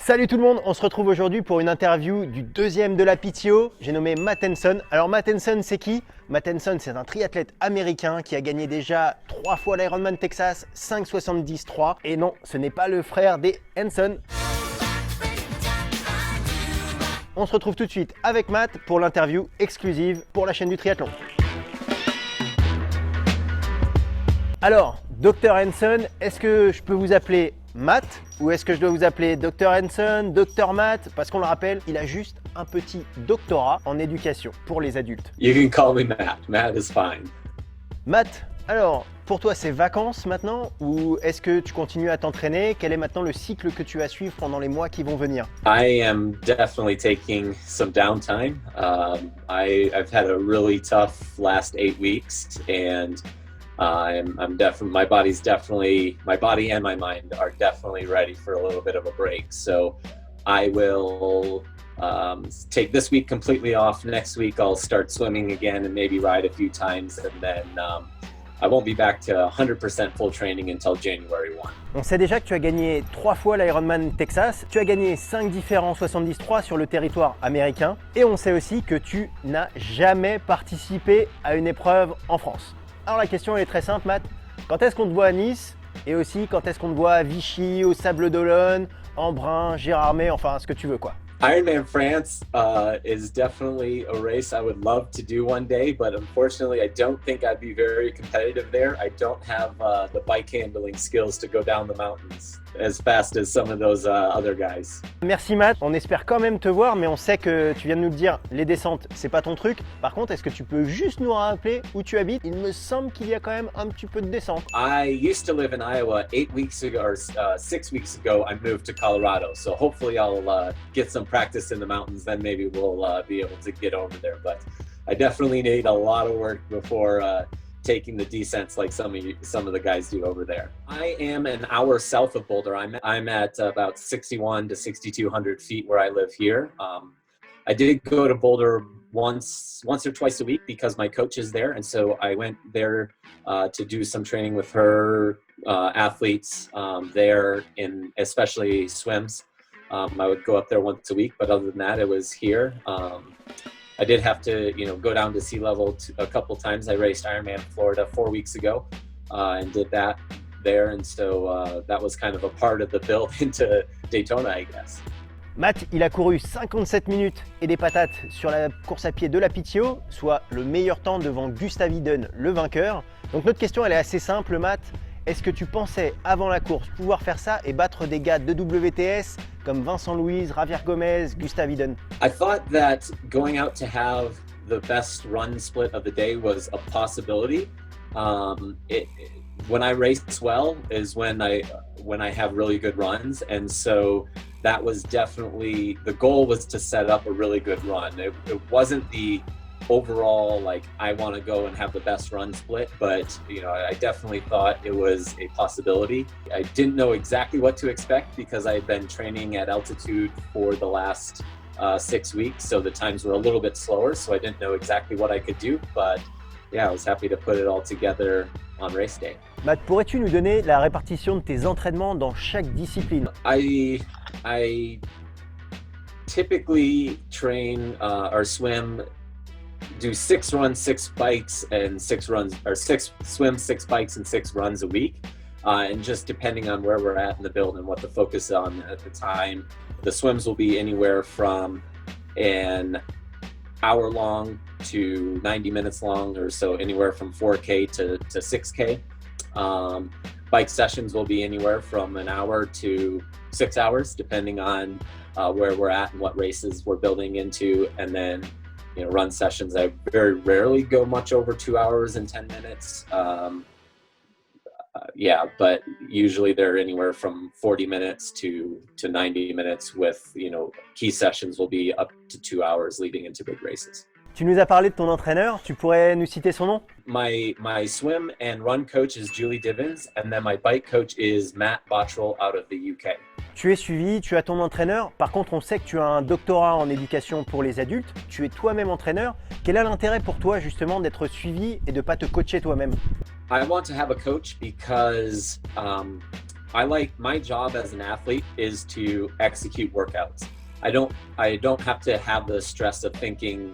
Salut tout le monde, on se retrouve aujourd'hui pour une interview du deuxième de la PTO. J'ai nommé Matt Hanson. Alors Matt Hanson, c'est qui? Matt Hanson, c'est un triathlète américain qui a gagné déjà 3 fois l'Ironman Texas, 5,70,3. Et non, ce n'est pas le frère des Hanson. On se retrouve tout de suite avec Matt pour l'interview exclusive pour la chaîne du triathlon. Alors, Dr Hanson, est-ce que je peux vous appeler Matt ou est-ce que je dois vous appeler Dr Hanson, Dr Matt? Parce qu'on le rappelle, il a juste un petit doctorat en éducation pour les adultes. You can call me Matt. Matt is fine. Matt, alors, pour toi, c'est vacances maintenant ou est-ce que tu continues à t'entraîner? Quel est maintenant le cycle que tu vas suivre pendant les mois qui vont venir? I am definitely taking some downtime. I've had a really tough last 8 weeks, and I'm definitely, my body and my mind are definitely ready for a little bit of a break. So I will take this week completely off. Next week I'll start swimming again and maybe ride a few times, and then I won't be back to 100% full training until January 1. On sait déjà que tu as gagné 3 fois l'Ironman Texas, tu as gagné 5 différents 73 sur le territoire américain, et on sait aussi que tu n'as jamais participé à une épreuve en France. Alors la question est très simple, Matt. Quand est-ce qu'on te voit à Nice? Et aussi, quand est-ce qu'on te voit à Vichy, au Sable d'Olonne, Embrun, Gérardmer, enfin ce que tu veux quoi. Ironman France is definitely a race I would love to do one day, but unfortunately I don't think I'd be very competitive there. I don't have the bike handling skills to go down the mountains as fast as some of those other guys. Merci Matt, on espère quand même te voir, mais on sait que tu viens de nous le dire, les descentes, c'est pas ton truc. Par contre, est-ce que tu peux juste nous rappeler où tu habites? Il me semble qu'il y a quand même un petit peu de descente. I used to live in Iowa 8 weeks ago, or 6 weeks ago, I moved to Colorado. So hopefully I'll get some practice in the mountains, then maybe we'll be able to get over there. But I definitely need a lot of work before taking the descents like some of the guys do over there. I am an hour south of Boulder. I'm at about 61 to 6,200 feet where I live here. I did go to Boulder once or twice a week because my coach is there, and so I went there to do some training with her athletes there, in especially swims. I would go up there once a week, but other than that, it was here. I did have to, go down to sea level a couple times. I raced Ironman Florida 4 weeks ago and did that there, and so that was kind of a part of the build into Daytona, I guess. Matt, il a couru 57 minutes et des patates sur la course à pied de la PTO, soit le meilleur temps devant Gustav Iden, le vainqueur. Donc notre question, elle est assez simple, Matt. Est-ce que tu pensais, avant la course, pouvoir faire ça et battre des gars de WTS comme Vincent Louise, Javier Gomez, Gustav Iden? I thought that going out to have the best run split of the day was a possibility. When I race well is when I have really good runs, and so that was definitely the goal, was to set up a really good run. It wasn't the overall I want to go and have the best run split, but I definitely thought it was a possibility. I didn't know exactly what to expect because I had been training at altitude for the last 6 weeks, so the times were a little bit slower, so I didn't know exactly what I could do, but yeah, I was happy to put it all together on race day. Matt, pourrais-tu nous donner la répartition de tes entraînements dans chaque discipline? I typically train or swim, do 6 runs, 6 bikes, and 6 runs, or 6 swims, 6 bikes, and 6 runs a week. And just depending on where we're at in the build and what the focus on at the time, the swims will be anywhere from an hour long to 90 minutes long, or so, anywhere from 4K to 6K. Bike sessions will be anywhere from an hour to 6 hours, depending on where we're at and what races we're building into. And then run sessions, I very rarely go much over 2 hours and 10 minutes. But usually they're anywhere from 40 minutes to 90 minutes, with, key sessions will be up to 2 hours leading into big races. Tu nous as parlé de ton entraîneur, tu pourrais nous citer son nom? My swim and run coach is Julie Divins, and then my bike coach is Matt Bottrell out of the UK. Tu es suivi, tu as ton entraîneur. Par contre, on sait que tu as un doctorat en éducation pour les adultes. Tu es toi-même entraîneur. Quel est l'intérêt pour toi justement d'être suivi et de ne pas te coacher toi-même? I want to have a coach because I like my job as an athlete is to execute workouts. I don't have to have the stress of thinking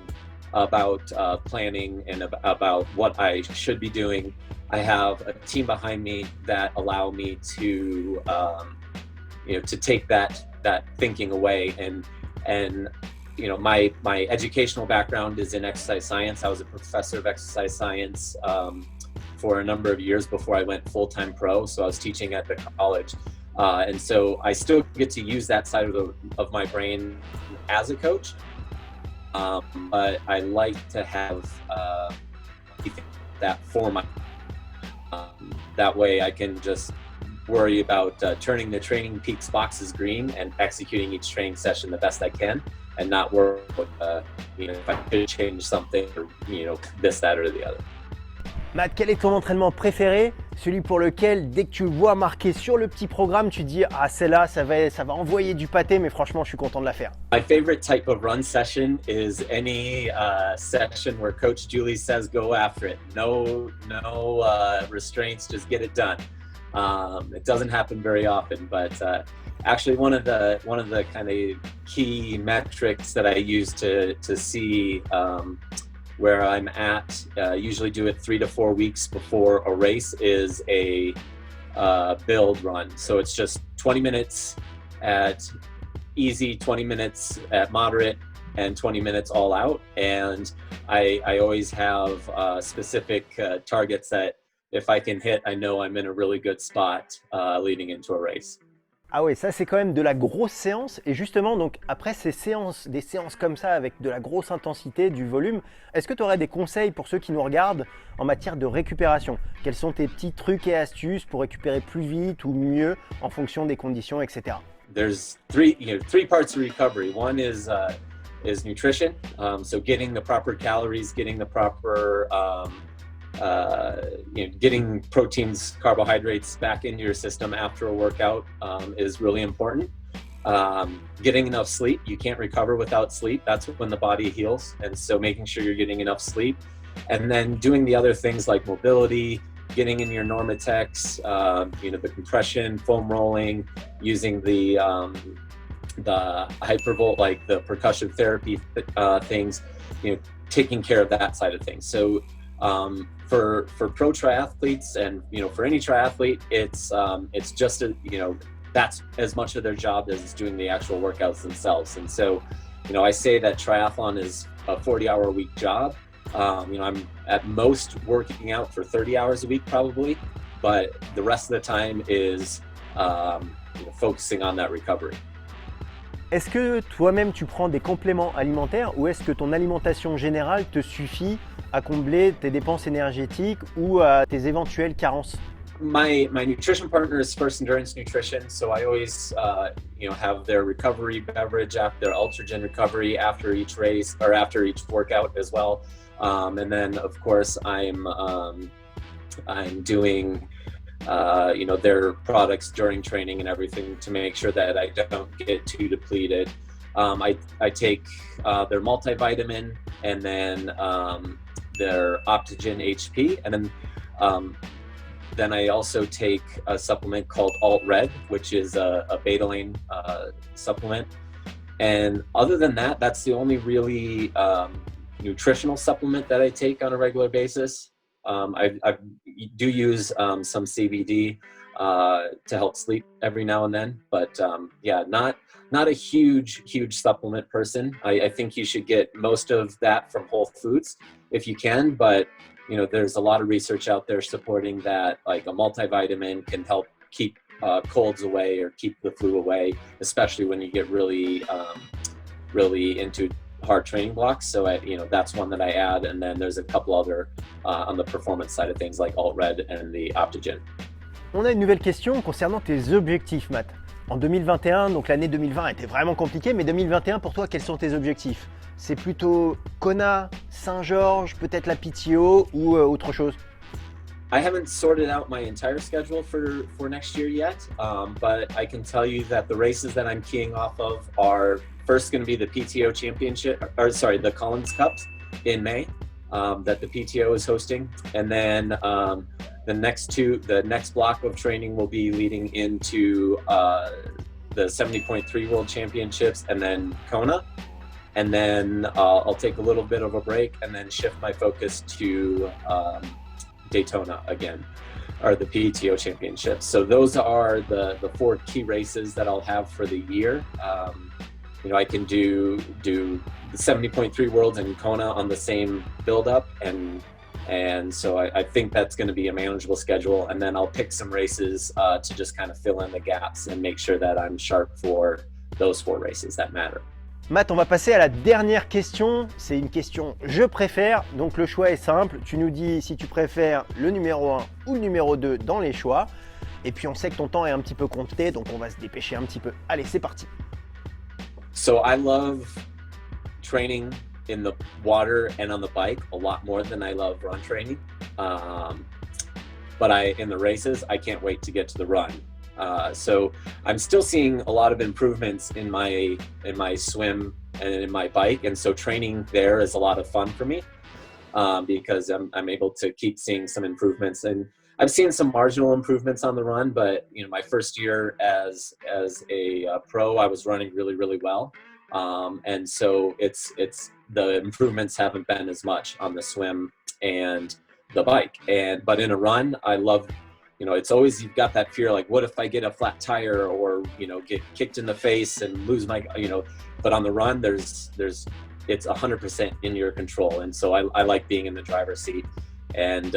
about planning and about what I should be doing. I have a team behind me that allow me to to take that thinking away. And my educational background is in exercise science. I was a professor of exercise science for a number of years before I went full-time pro. So I was teaching at the college. And so I still get to use that side of my brain as a coach. But I like to have that for my, that way I can just worry about turning the Training Peaks boxes green and executing each training session the best I can, and not worry if I could change something or this, that, or the other. Matt, quel est ton entraînement préféré? Celui pour lequel, dès que tu le vois marqué sur le petit programme, tu dis « Ah, celle-là, ça va envoyer du pâté, mais franchement, je suis content de la faire. » My favorite type of run session is any session where Coach Julie says go after it. No restraints, just get it done. It doesn't happen very often, but actually one of the kind of key metrics that I use to see where I'm at, usually do it 3 to 4 weeks before a race, is a build run. So it's just 20 minutes at easy, 20 minutes at moderate, and 20 minutes all out. And I always have specific targets that if I can hit, I know I'm in a really good spot leading into a race. Ah ouais, ça c'est quand même de la grosse séance. Et justement, donc après ces séances, des séances comme ça avec de la grosse intensité, du volume, est-ce que tu aurais des conseils pour ceux qui nous regardent en matière de récupération? Quels sont tes petits trucs et astuces pour récupérer plus vite ou mieux en fonction des conditions, etc. There's three parts of recovery. One is nutrition, so getting the proper calories, getting the proper getting proteins, carbohydrates back into your system after a workout is really important. Getting enough sleep. You can't recover without sleep. That's when the body heals. And so making sure you're getting enough sleep. And then doing the other things like mobility, getting in your Normatex, the compression, foam rolling, using the hypervolt, like the percussion therapy things, taking care of that side of things. So for pro triathletes and for any triathlete, it's just that's as much of their job as doing the actual workouts themselves. And so I say that triathlon is a 40-hour a week job. I'm at most working out for 30 hours a week probably, but the rest of the time is focusing on that recovery. Est-ce que toi-même tu prends des compléments alimentaires ou est-ce que ton alimentation générale te suffit à combler tes dépenses énergétiques ou à tes éventuelles carences? My nutrition partner is First Endurance Nutrition, so I always have their recovery beverage after their Ultragen recovery after each race or after each workout as well. And then of course I'm doing their products during training and everything to make sure that I don't get too depleted. I take their multivitamin and then their Optogen HP, and then I also take a supplement called Alt Red, which is a betaline supplement. And other than that, that's the only really nutritional supplement that I take on a regular basis. I do use some CBD to help sleep every now and then, but not a huge supplement person. I think you should get most of that from Whole Foods if you can, but there's a lot of research out there supporting that like a multivitamin can help keep colds away or keep the flu away, especially when you get really into hard training blocks. So that's one that I add, and then there's a couple other on the performance side of things like Alt Red and the Optogen. On a une nouvelle question concernant tes objectifs, Matt. En 2021, donc l'année 2020 était vraiment compliquée, mais 2021 pour toi, quels sont tes objectifs? C'est plutôt Kona, Saint-Georges, peut-être la PTO ou autre chose? I haven't sorted out my entire schedule for next year yet, but I can tell you that the races that I'm keying off of are first going to be the PTO Championship, the Collins Cups in May. that the PTO is hosting. And then the next block of training will be leading into the 70.3 World Championships and then Kona. And then I'll take a little bit of a break and then shift my focus to Daytona again, or the PTO Championships. So those are the 4 key races that I'll have for the year. I can do the 70.3 Worlds and Kona on the same build-up, and so I think that's going to be a manageable schedule. And then I'll pick some races to just kind of fill in the gaps and make sure that I'm sharp for those 4 races that matter. Matt, on va passer à la dernière question. C'est une question je préfère. Donc le choix est simple. Tu nous dis si tu préfères le numéro 1 ou le numéro 2 dans les choix. Et puis on sait que ton temps est un petit peu compté, donc on va se dépêcher un petit peu. Allez, c'est parti. So I love training in the water and on the bike a lot more than I love run training. But in the races, I can't wait to get to the run. So I'm still seeing a lot of improvements in my swim and in my bike, and so training there is a lot of fun for me because I'm able to keep seeing some improvements. And I've seen some marginal improvements on the run, but my first year as a pro, I was running really, really well, and so it's the improvements haven't been as much on the swim and the bike. But in a run, I love. It's always, you've got that fear, like, what if I get a flat tire or, get kicked in the face and lose my, but on the run, it's 100% in your control. And so I like being in the driver's seat. And,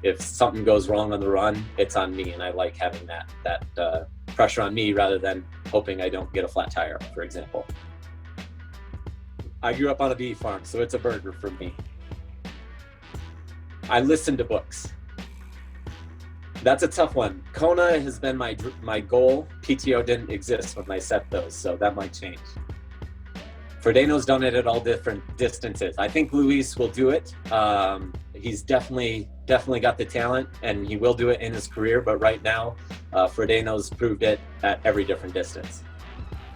if something goes wrong on the run, it's on me. And I like having that pressure on me rather than hoping I don't get a flat tire, for example. I grew up on a bee farm, so it's a burger for me. I listen to books. That's a tough one. Kona has been my goal. PTO didn't exist when I set those, so that might change. Frodeno's done it at all different distances. I think Luis will do it. He's definitely got the talent, and he will do it in his career, but right now, Frodeno's proved it at every different distance.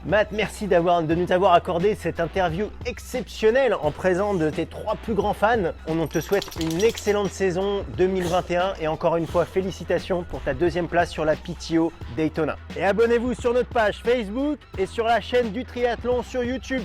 Matt, merci de nous avoir accordé cette interview exceptionnelle en présence de tes 3 plus grands fans. On te souhaite une excellente saison 2021 et encore une fois félicitations pour ta 2e place sur la PTO Daytona. Et abonnez-vous sur notre page Facebook et sur la chaîne du triathlon sur YouTube.